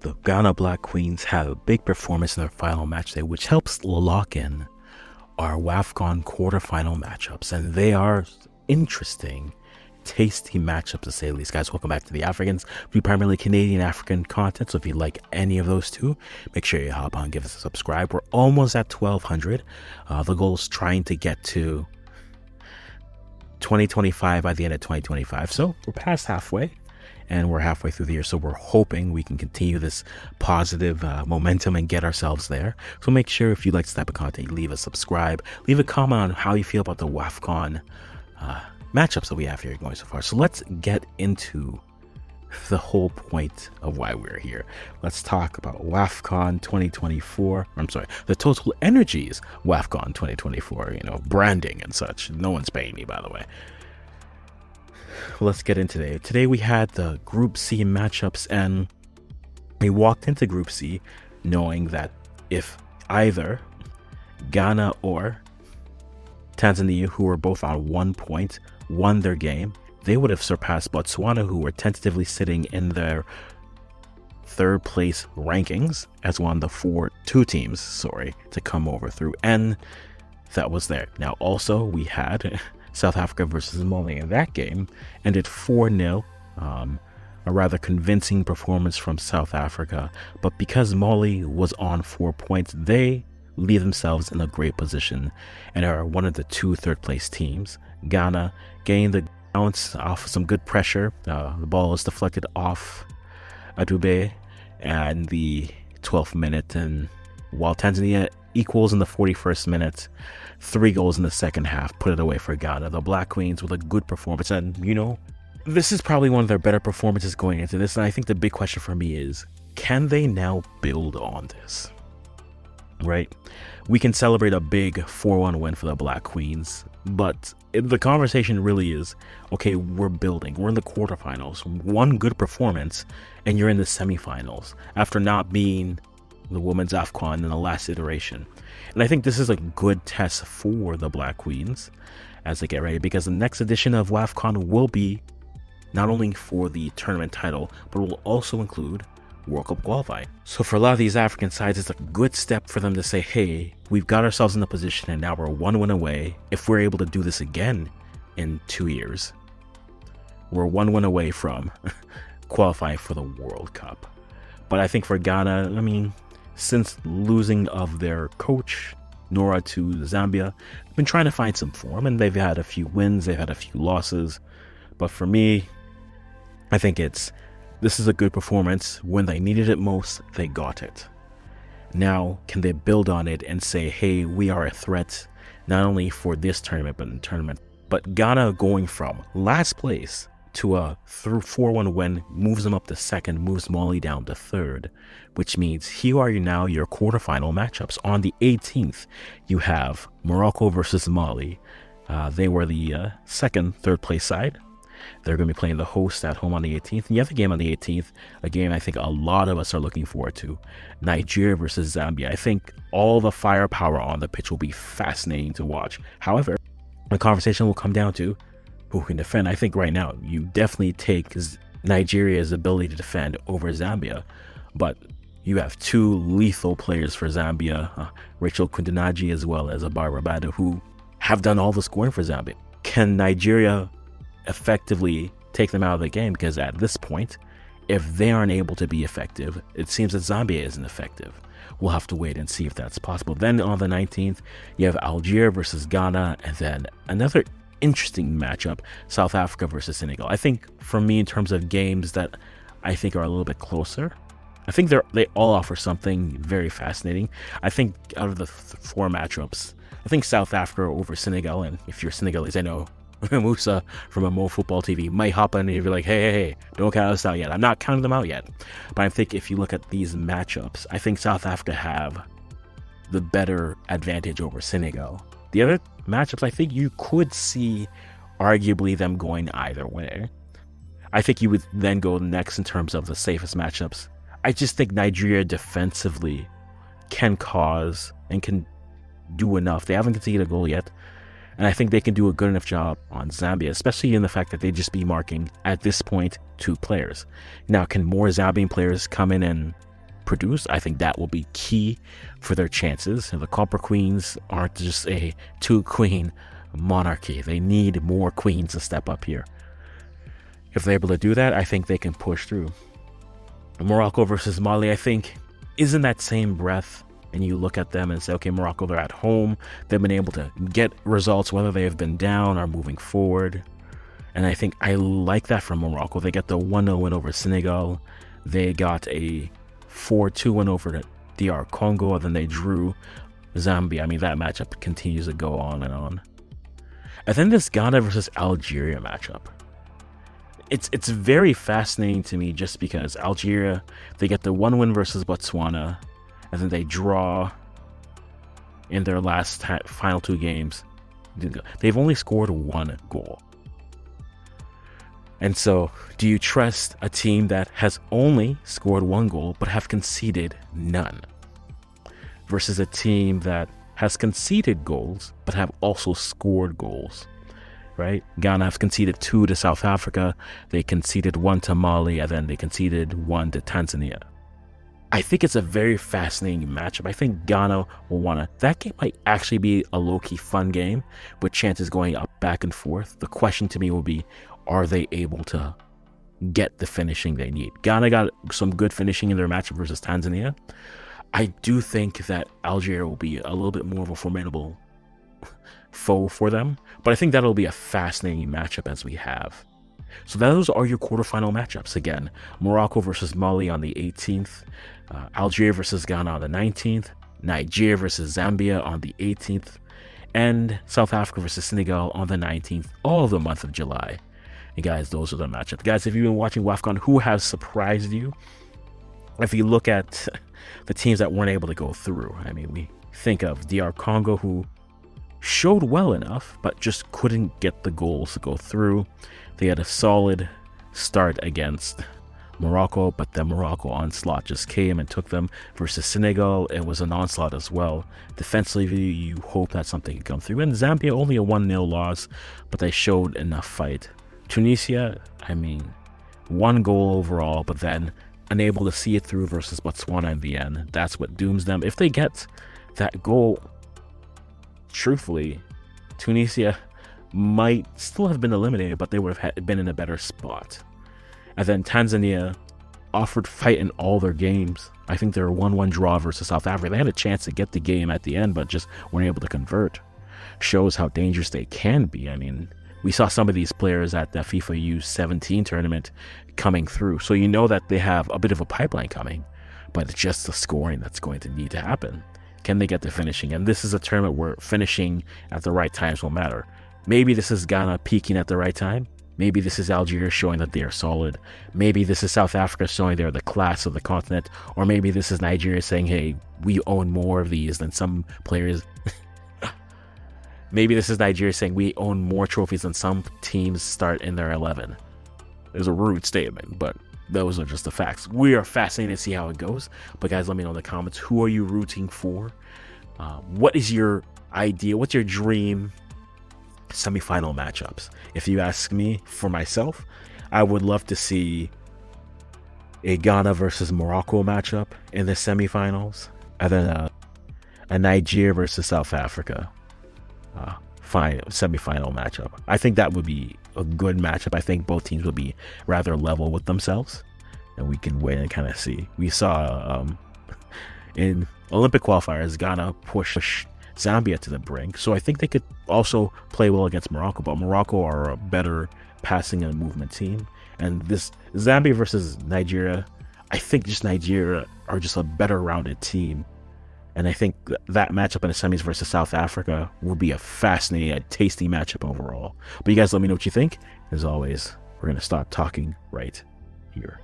the Ghana Black Queens have a big performance in their final match day, which helps lock in our WAFCON quarterfinal matchups, and they are interesting, tasty matchups to say the least. Guys, welcome back to the Africans. We primarily Canadian African content, so if you like any of those two, make sure you hop on, give us a subscribe. We're almost at 1,200. The goal is trying to get to 2025 by the end of 2025, so we're past halfway. And we're halfway through the year, so we're hoping we can continue this positive momentum and get ourselves there. So make sure if you like this type of content, leave a subscribe, leave a comment on how you feel about the WAFCON matchups that we have here going so far. So let's get into the whole point of why we're here. Let's talk about WAFCON 2024. I'm sorry, the Total Energies WAFCON 2024, branding and such. No one's paying me, by the way. Let's get into today. Today we had the Group C matchups, and we walked into Group C knowing that if either Ghana or Tanzania, who were both on 1 point, won their game, they would have surpassed Botswana, who were tentatively sitting in their third place rankings as one of the two teams to come over through, and that was there. Now also we had South Africa versus Mali, and that game ended 4-0. A rather convincing performance from South Africa, but because Mali was on 4 points, they leave themselves in a great position and are one of the two third place teams. Ghana gained the bounce off some good pressure. The ball is deflected off Adube and the 12th minute, and while Tanzania equals in the 41st minute, 3 goals in the second half put it away for Ghana. The Black Queens with a good performance, and this is probably one of their better performances going into this, and I think the big question for me is, can they now build on this? Right? We can celebrate a big 4-1 win for the Black Queens, but the conversation really is, okay, we're building, we're in the quarterfinals, one good performance, and you're in the semifinals after not being the women's AFCON in the last iteration. And I think this is a good test for the Black Queens as they get ready, because the next edition of WAFCON will be not only for the tournament title, but will also include World Cup qualifying. So for a lot of these African sides, it's a good step for them to say, hey, we've got ourselves in a position and now we're 1 win away. If we're able to do this again in 2 years, we're 1 win away from qualifying for the World Cup. But I think for Ghana, since losing of their coach, Nora, to Zambia, they've been trying to find some form, and they've had a few wins, they've had a few losses. But for me, I think this is a good performance. When they needed it most, they got it. Now, can they build on it and say, hey, we are a threat, not only for this tournament, but in the tournament. But Ghana going from last place to a 4-1 win moves them up to second, moves Mali down to third, which means here are now your quarterfinal matchups. On the 18th, you have Morocco versus Mali. They were the third place side. They're going to be playing the host at home on the 18th. And you have a game on the 18th, a game I think a lot of us are looking forward to. Nigeria versus Zambia. I think all the firepower on the pitch will be fascinating to watch. However, the conversation will come down to who can defend. I think right now you definitely take Nigeria's ability to defend over Zambia, but you have two lethal players for Zambia, Rachel Kundanaji as well as Abara Bada, who have done all the scoring for Zambia. Can Nigeria effectively take them out of the game? Because at this point, if they aren't able to be effective, it seems that Zambia isn't effective. We'll have to wait and see if that's possible. Then on the 19th, you have Algeria versus Ghana, and then another interesting matchup, South Africa versus Senegal. I think for me, in terms of games that I think are a little bit closer, I think they all offer something very fascinating. I think out of the 4 matchups, I think South Africa over Senegal, and if you're Senegalese, I know Musa from a Mo Football TV might hop on and you'll be like, hey, don't count us out yet. I'm not counting them out yet. But I think if you look at these matchups, I think South Africa have the better advantage over Senegal. The other matchups, I think you could see arguably them going either way. I think you would then go next in terms of the safest matchups. I just think Nigeria defensively can cause and can do enough. They haven't conceded a goal yet. And I think they can do a good enough job on Zambia, especially in the fact that they just be marking, at this point, 2 players. Now, can more Zambian players come in and produce. I think that will be key for their chances. And the Copper Queens aren't just a 2-queen monarchy. They need more queens to step up here. If they're able to do that, I think they can push through. Morocco versus Mali, I think, is in that same breath. And you look at them and say, okay, Morocco, they're at home. They've been able to get results, whether they have been down or moving forward. And I think I like that from Morocco. They got the 1-0 win over Senegal. They got a 4-2 win over the DR Congo, and then they drew Zambia. I mean, that matchup continues to go on and on. And then this Ghana versus Algeria matchup. It's very fascinating to me just because Algeria, they get the 1 win versus Botswana, and then they draw in their last final 2 games. They've only scored 1 goal. And so, do you trust a team that has only scored 1 goal but have conceded none, versus a team that has conceded goals but have also scored goals, right? Ghana have conceded 2 to South Africa, they conceded 1 to Mali, and then they conceded 1 to Tanzania. I think it's a very fascinating matchup. I think Ghana will want to... That game might actually be a low-key fun game with chances going up, back and forth. The question to me will be, are they able to get the finishing they need? Ghana got some good finishing in their matchup versus Tanzania. I do think that Algeria will be a little bit more of a formidable foe for them, but I think that'll be a fascinating matchup as we have. So those are your quarterfinal matchups. Again, Morocco versus Mali on the 18th, Algeria versus Ghana on the 19th, Nigeria versus Zambia on the 18th, and South Africa versus Senegal on the 19th, all of the month of July. And guys, those are the matchups. Guys, if you've been watching WAFCON, who has surprised you? If you look at the teams that weren't able to go through, I mean, we think of DR Congo, who showed well enough, but just couldn't get the goals to go through. They had a solid start against Morocco, but the Morocco onslaught just came and took them. Versus Senegal, it was an onslaught as well. Defensively, you hope that something can come through. And Zambia, only a 1-0 loss, but they showed enough fight. Tunisia, I mean, 1 goal overall, but then unable to see it through versus Botswana in the end. That's what dooms them. If they get that goal, truthfully, Tunisia might still have been eliminated, but they would have been in a better spot. And then Tanzania offered fight in all their games. I think they're a 1-1 draw versus South Africa. They had a chance to get the game at the end, but just weren't able to convert. Shows how dangerous they can be. I mean, we saw some of these players at the FIFA U17 tournament coming through. So you know that they have a bit of a pipeline coming, but it's just the scoring that's going to need to happen. Can they get the finishing? And this is a tournament where finishing at the right times will matter. Maybe this is Ghana peaking at the right time. Maybe this is Algeria showing that they are solid. Maybe this is South Africa showing they're the class of the continent. Or maybe this is Nigeria saying, hey, we own more of these than some players. Maybe this is Nigeria saying we own more trophies than some teams start in their 11. It's a rude statement, but those are just the facts. We are fascinated to see how it goes. But guys, let me know in the comments, who are you rooting for? What is your idea? What's your dream semifinal matchups? If you ask me, for myself, I would love to see a Ghana versus Morocco matchup in the semifinals, and then a Nigeria versus South Africa semifinal matchup. I think that would be a good matchup. I think both teams would be rather level with themselves, and we can wait and kind of see. We saw in Olympic qualifiers, Ghana push Zambia to the brink, so I think they could also play well against Morocco, but Morocco are a better passing and movement team. And this Zambia versus Nigeria, I think just Nigeria are just a better rounded team, and I think that matchup in the semis versus South Africa will be a fascinating, a tasty matchup overall. But you guys let me know what you think. As always, we're going to start talking right here.